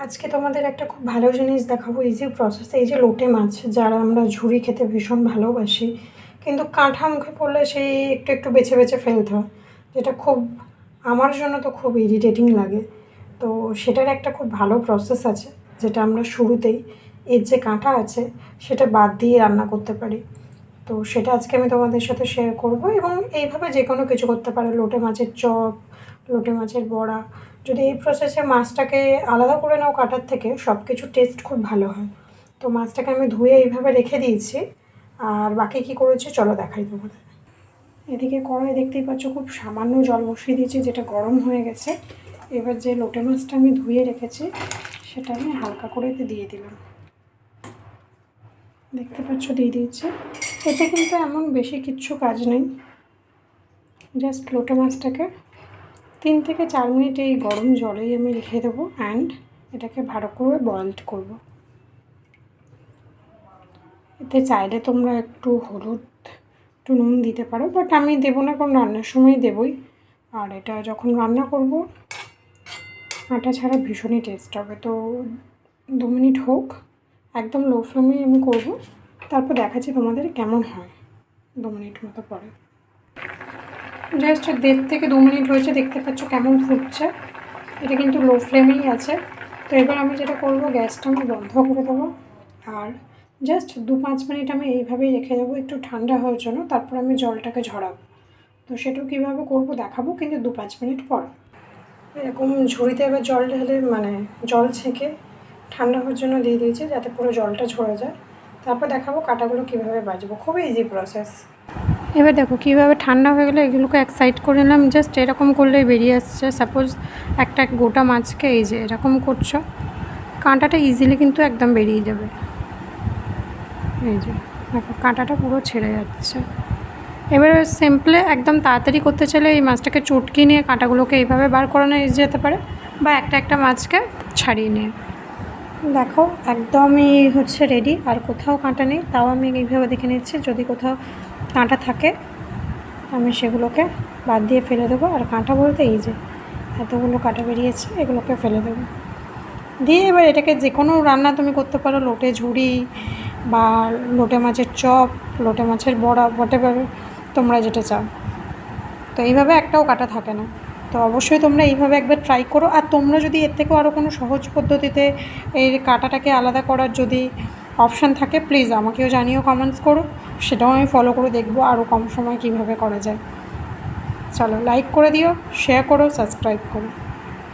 আজকে তোমাদের একটা খুব ভালো জিনিস দেখাবো, ইজি প্রসেস। এই যে লোটে মাছ, যারা আমরা ঝুরি খেতে ভীষণ ভালোবাসি, কিন্তু কাঁটা মুখে পড়লে সেই একটু একটু বেছে বেছে ফেলতে হয়, যেটা খুব আমার জন্য তো খুব ইরিটেটিং লাগে। তো সেটার একটা খুব ভালো প্রসেস আছে, যেটা আমরা শুরুতেই এর যে কাঁটা আছে সেটা বাদ দিয়ে রান্না করতে পারি। তো সেটা আজকে আমি তোমাদের সাথে শেয়ার করব। এবং এইভাবে যে কোনো কিছু করতে পারো, লোটে মাছের চপ, লোটে মাছের বড়া। যদি এই প্রসেসে মাছটাকে আলাদা করে নাও কাটার থেকে, সব কিছু টেস্ট খুব ভালো হয়। তো মাছটাকে আমি ধুয়ে এইভাবে রেখে দিয়েছি। আর বাকি কি করেছি চলো দেখাই তোমাদের। এদিকে কড়াই দেখতেই পাচ্ছ খুব সামান্য জল বসিয়ে দিয়েছি, যেটা গরম হয়ে গেছে। এবার যে লোটে মাছটা আমি ধুয়ে রেখেছি সেটা আমি হালকা করে দিয়ে দিলাম। দেখতে পাচ্ছ দিয়ে দিয়েছি। এতে কিন্তু এমন বেশি কিচ্ছু কাজ নেই, জাস্ট লোটে মাছটাকে 3 থেকে 4 মিনিট এই গরম জলেই আমি রেখে দেবো। অ্যান্ড এটাকে ভালো করে বয়েলড করব। এতে চাইলে তোমরা একটু হলুদ, একটু নুন দিতে পারো, বাট আমি দেবো না, কারণ রান্নার সময় দেবই। আর এটা যখন রান্না করব আটা ছাড়া ভীষণই টেস্ট হবে। তো 2 মিনিট হোক, একদম লো ফ্লেমেই আমি করব। তারপর দেখাচ্ছি তোমাদের কেমন হয় 2 মিনিট মতো পরে। জাস্ট 1.5 থেকে 2 মিনিট হয়েছে, দেখতে পাচ্ছ কেমন ফুটছে। এটা কিন্তু লো ফ্লেমেই আছে। তো এবার আমি যেটা করব, গ্যাসটা আমি বন্ধ করে দেবো। আর জাস্ট 2-5 মিনিট আমি এইভাবেই রেখে দেবো একটু ঠান্ডা হওয়ার জন্য। তারপর আমি জলটাকে ঝরাবো। তো সেটাও কীভাবে করবো দেখাবো, কিন্তু 2-5 মিনিট পর। এরকম ঝুড়িতে এবার জল ঢেলে, মানে জল ছেঁকে ঠান্ডা হওয়ার জন্য দিয়ে দিয়েছি, যাতে পুরো জলটা ঝরে যায়। তারপর দেখাবো কাঁটাগুলো কীভাবে বাজবো। খুবই ইজি প্রসেস। এবার দেখো কীভাবে ঠান্ডা হয়ে গেলে এগুলোকে এক সাইড করে নিলাম। জাস্ট এরকম করলেই বেরিয়ে আসছে। সাপোজ একটা গোটা মাছকে এই যে এরকম করছো, কাঁটাটা ইজিলি কিন্তু একদম বেরিয়ে যাবে। এই যে দেখো কাঁটাটা পুরো ছেড়ে যাচ্ছে। এবারে সিম্পলি একদম তাড়াতাড়ি করতে চাইলে এই মাছটাকে চটকি নিয়ে কাঁটাগুলোকে এইভাবে বার করানো যেতে পারে, বা একটা একটা মাছকে ছাড়িয়ে নিয়ে। দেখো একদমই হচ্ছে রেডি। আর কোথাও কাঁটা নেই, তাও আমি এইভাবে দেখে নিচ্ছি। যদি কোথাও কাঁটা থাকে আমি সেগুলোকে বাদ দিয়ে ফেলে দেবো। আর কাঁটা বলতে এই যে এতগুলো কাঁটা বেরিয়েছে, এগুলোকে ফেলে দেবো। দিয়ে এবার এটাকে যে কোনো রান্না তুমি করতে পারো, লোটে ঝুড়ি বা লোটে মাছের চপ, লোটে মাছের বড়া, হোয়াটএভার তোমরা যেটা চাও। তো এইভাবে একটাও কাটা থাকে না। তো অবশ্যই তোমরা এইভাবে একবার ট্রাই করো। আর তোমরা যদি এর থেকেও আরও কোনো সহজ পদ্ধতিতে এই কাঁটাটাকে আলাদা করার যদি অপশান থাকে, প্লিজ আমাকেও জানিও, কমেন্টস করো। সেটাও আমি ফলো করে দেখবো আরও কম সময় কীভাবে করা যায়। চলো লাইক করে দিও, শেয়ার করো, সাবস্ক্রাইব করো।